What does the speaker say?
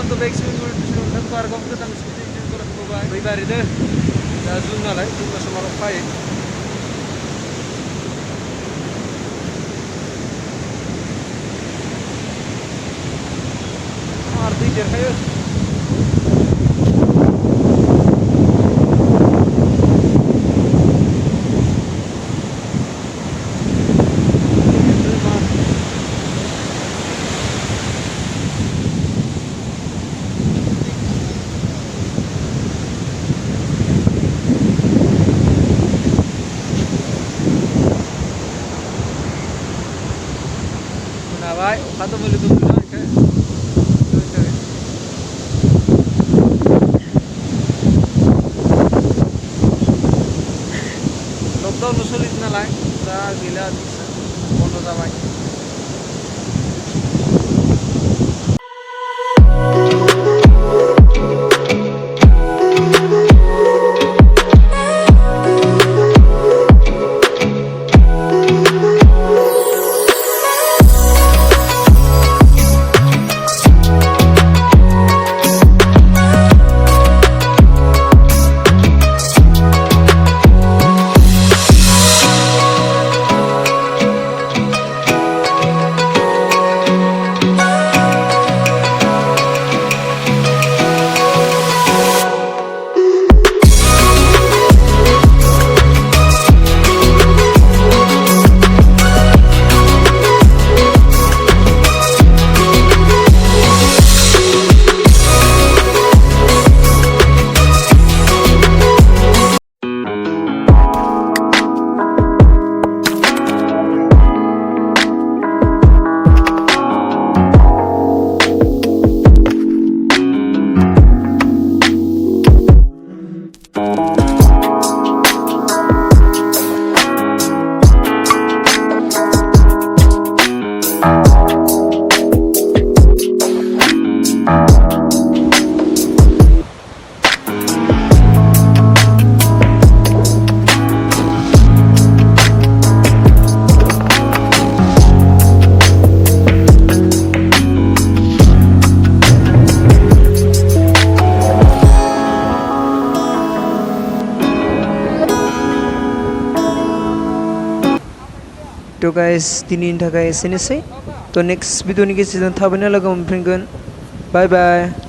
to vaccine nutrition dan keluarga kita dan seperti itu kalau coba pribadi deh ya zoom lah itu sama lupa ya arti dia kayak Baik, kata boleh tu dulu kan? Lockdown sulit na lang, sa gila, kono sa baik. तो guys दिनैनि थाखाय एसेनोसै तो next भिडिअनि गेजेरजों थाबैनो लोगो मोनफिनगोन bye bye.